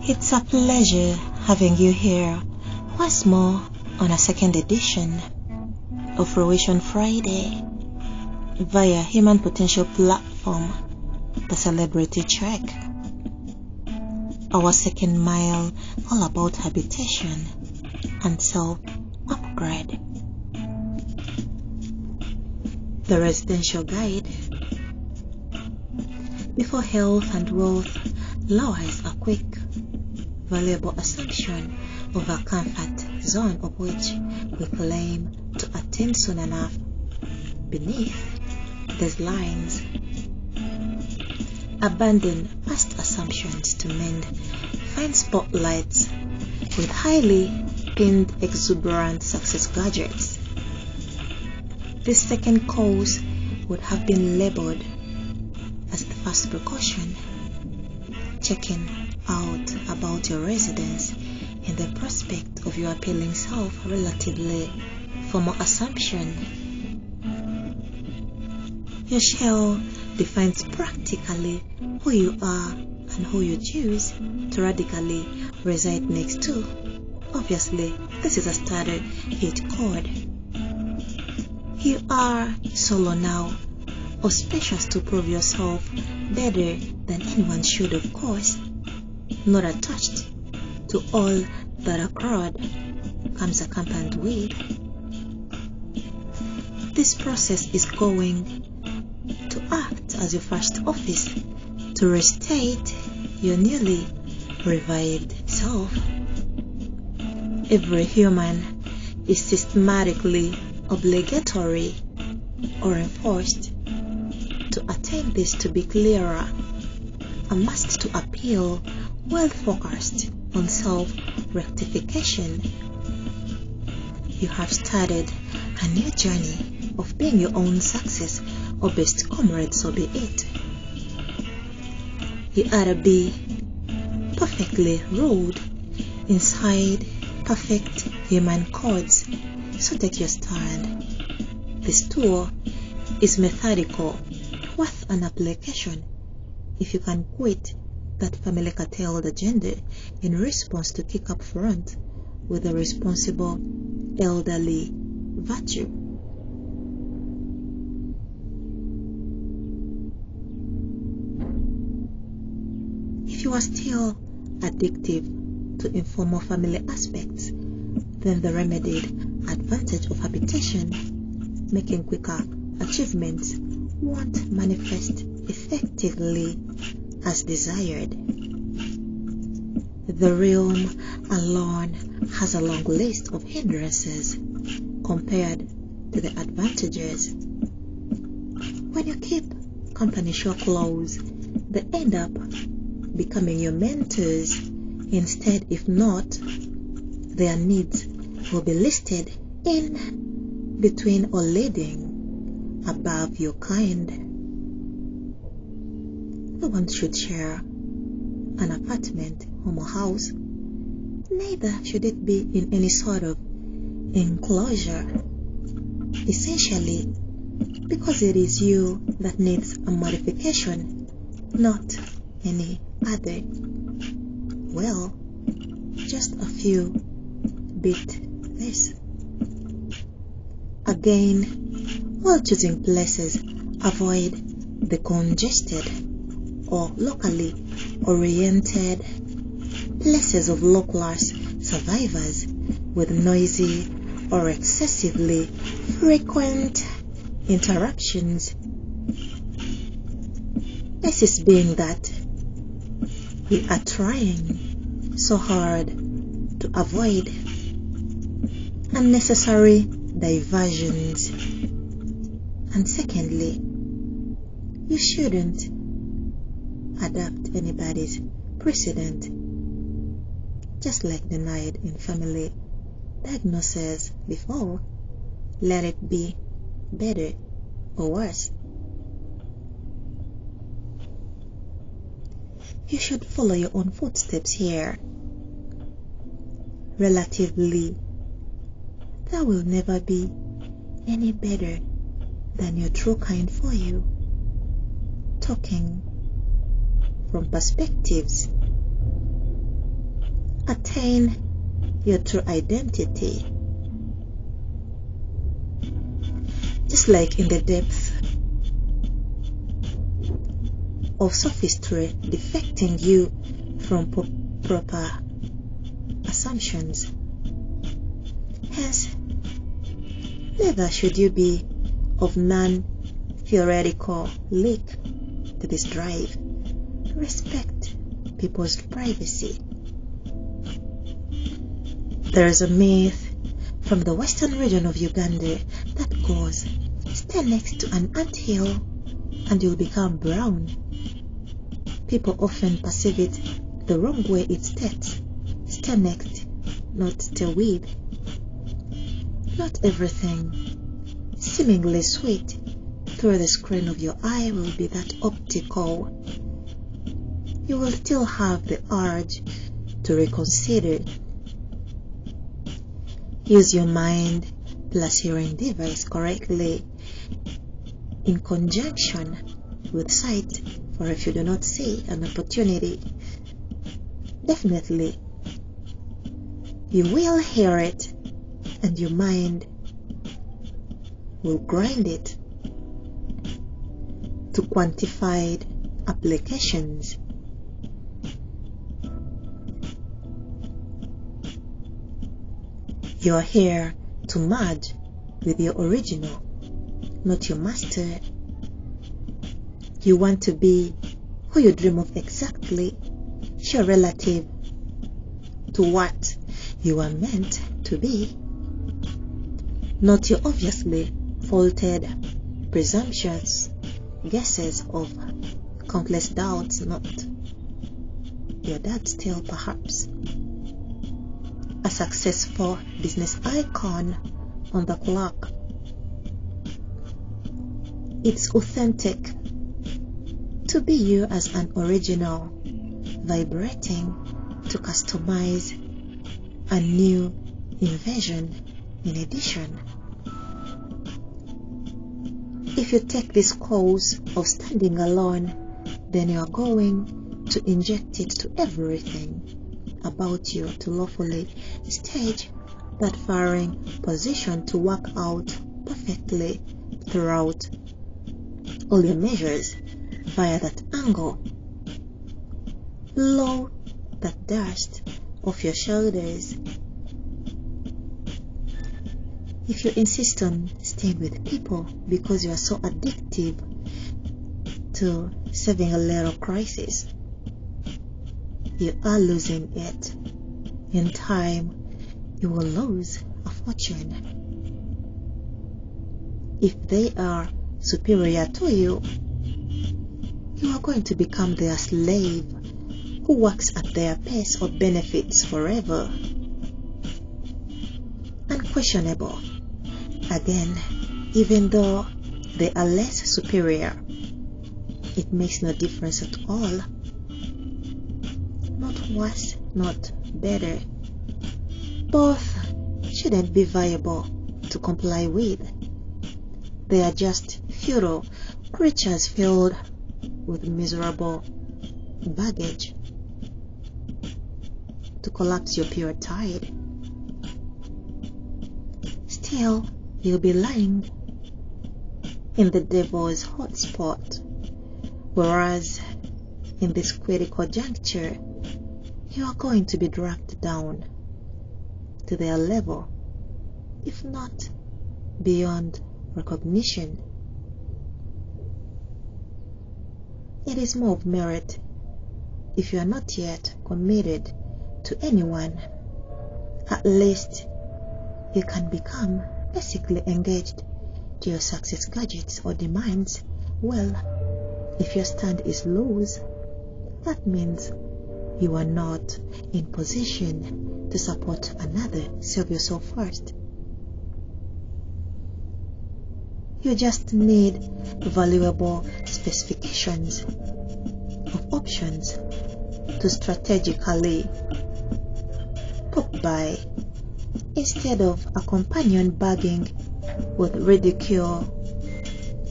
It's a pleasure having you here once more on a second edition of Fruition Friday via Human Potential platform, the Celebrity Track. Our second mile all about habitation and self-upgrade. The residential guide. Before health and wealth lies a quick, valuable assumption of a comfort zone of which we claim to attain soon enough. Beneath these lines, abandon past assumptions to mend fine spotlights with highly pinned exuberant success gadgets. This second course would have been labeled as the first precaution, checking out about your residence in the prospect of your appealing self relatively formal assumption. Your shell defines practically who you are and who you choose to radically reside next to. Obviously, this is a standard hit chord. You are solo now, auspicious to prove yourself better than anyone should, of course, not attached to all that a crowd comes accompanied with. This process is going to act as your first office to restate your newly revived self. Every human is systematically obligatory or enforced to attain this. To be clearer, a must to appeal well focused on self-rectification. You have started a new journey of being your own success or best comrade, so be it. You ought to be perfectly ruled inside perfect human codes, so take your stand. This tour is methodical, worth an application if you can quit that family curtailed agenda in response to kick up front with a responsible elderly virtue. If you are still addictive to informal family aspects, then the remedied advantage of habitation, making quicker achievements, won't manifest effectively as desired. The realm alone has a long list of hindrances compared to the advantages. When you keep company show close, they end up becoming your mentors instead. If not, their needs will be listed in between or leading above your kind. No one should share an apartment, home or house. Neither should it be in any sort of enclosure. Essentially, because it is you that needs a modification, not any other. Well, just a few bit this. Again, while choosing places, avoid the congested or locally oriented places of low-class survivors with noisy or excessively frequent interruptions. Basis being that we are trying so hard to avoid unnecessary diversions. And secondly, you shouldn't adapt anybody's precedent, just like denied in family diagnosis before. Let it be better or worse. You should follow your own footsteps here. relatively, that will never be any better than your true kind for you. Talking from perspectives. Attain your true identity. Just like in the depth of sophistry defecting you from proper assumptions. Hence, neither should you be of non-theoretical leak to this drive. Respect people's privacy. There is a myth from the western region of Uganda that goes, stay next to an anthill and you'll become brown. People often perceive it the wrong way it states. Stay next, not stay with. Not everything seemingly sweet through the screen of your eye will be that optical. You will still have the urge to reconsider. Use your mind plus hearing device correctly in conjunction with sight, for if you do not see an opportunity, definitely you will hear it and your mind will grind it to quantified applications. You are here to merge with your original, not your master. You want to be who you dream of exactly, sure relative to what you are meant to be. Not your obviously faulted presumptions, guesses of countless doubts, not your dad's tale perhaps. A successful business icon on the clock. It's authentic to be you as an original, vibrating to customize a new invention in addition. If you take this course of standing alone, then you are going to inject it to everything about you to lawfully stage that firing position to work out perfectly throughout all your measures via that angle. Blow that dust off your shoulders. If you insist on staying with people because you are so addictive to saving a little crisis, you are losing it. In time, you will lose a fortune. If they are superior to you, you are going to become their slave who works at their pace or benefits forever. Unquestionable. Again, even though they are less superior, it makes no difference at all. Not worse, not better. Both shouldn't be viable to comply with. They are just futile creatures filled with miserable baggage to collapse your pure tide. Still, you'll be lying in the devil's hotspot, whereas in this critical juncture, you are going to be dragged down to their level, if not beyond recognition. It is more of merit if you are not yet committed to anyone. At least you can become basically engaged to your success gadgets or demands. Well, if your stand is loose, that means you are not in position to support another. Save yourself first. You just need valuable specifications of options to strategically scope by, instead of a companion begging with ridicule,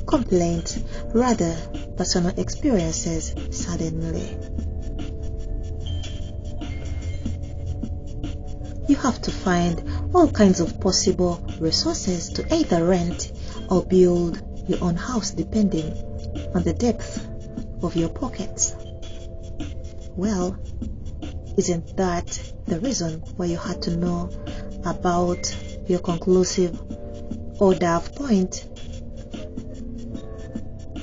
complaints, rather personal experiences suddenly. You have to find all kinds of possible resources to either rent or build your own house depending on the depth of your pockets. Well, isn't that the reason why you had to know about your conclusive order of point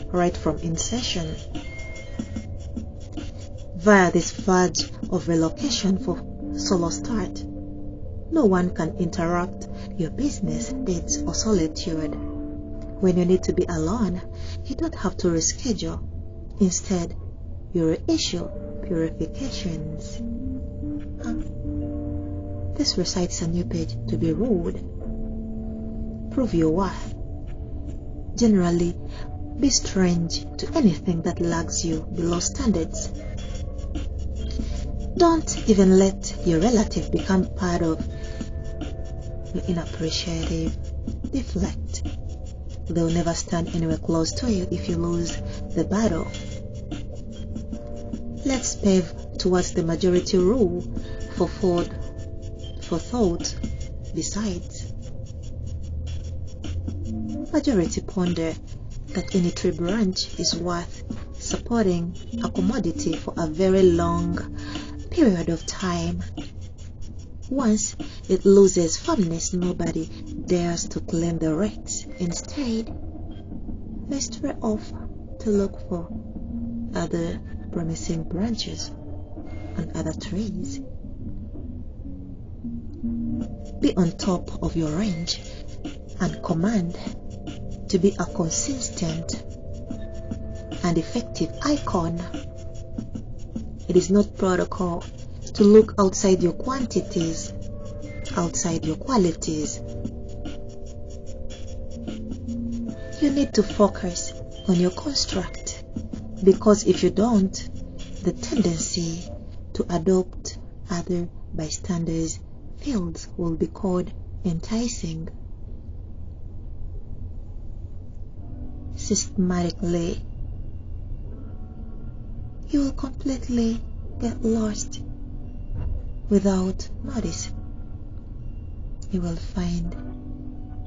right from inception? Via this verge of relocation for solo start, no one can interrupt your business, dates, or solitude. When you need to be alone, you don't have to reschedule. Instead, you reissue purifications. This recites a new page to be ruled. Prove your worth. Generally, be strange to anything that lags you below standards. Don't even let your relative become part of your inappreciative deflect. They'll never stand anywhere close to you if you lose the battle. Let's pave towards the majority rule for thought. Besides, majority ponder that any tree branch is worth supporting a commodity for a very long period of time. Once it loses firmness, nobody dares to claim the rights. Instead, they stray off to look for other promising branches on other trees. Be on top of your range and command to be a consistent and effective icon. It is not protocol to look outside your quantities, outside your qualities. You need to focus on your construct, because if you don't, the tendency to adopt other bystanders' fields will be called enticing. Systematically, you will completely get lost without notice. You will find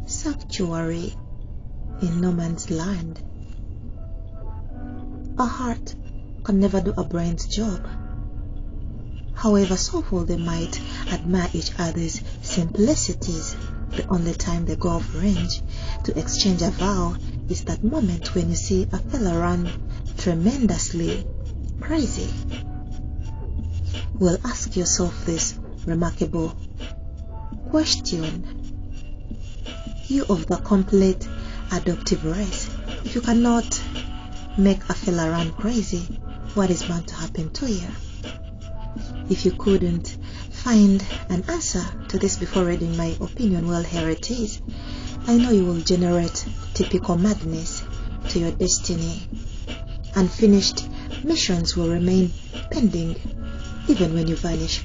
sanctuary in no man's land. A heart can never do a brain's job. However soulful they might admire each other's simplicities, the only time they go off range to exchange a vow is that moment when you see a fella run tremendously crazy. Well, ask yourself this remarkable question. You of the complete adoptive race, if you cannot make a fella run crazy, what is bound to happen to you? If you couldn't find an answer to this before reading my opinion, well, here it is. I know you will generate typical madness to your destiny. Unfinished missions will remain pending even when you vanish.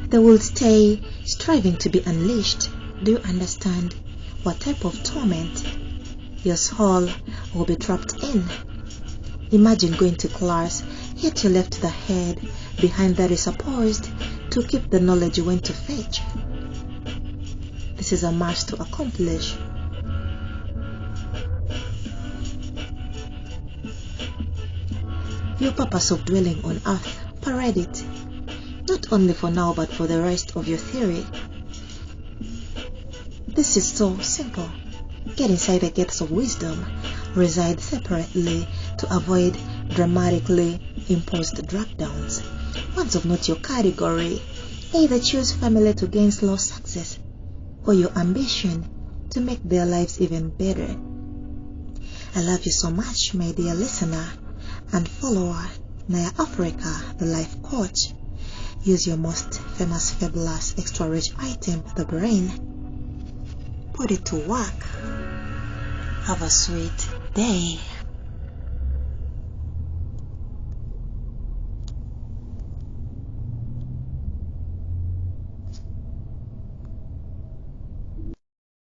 They will stay striving to be unleashed. Do you understand what type of torment your soul will be trapped in? Imagine going to class, yet you left the head behind that is supposed to keep the knowledge you went to fetch. This is a march to accomplish. Your purpose of dwelling on earth, parade it, not only for now but for the rest of your theory. This is so simple. Get inside the gates of wisdom, reside separately to avoid dramatically imposed drag-downs. Ones of not your category. Either choose family to gain slow success, or your ambition to make their lives even better. I love you so much, my dear listener and follower, Naya Africa, the life coach. Use your most famous, fabulous, extra-rich item, the brain. Put it to work. Have a sweet day.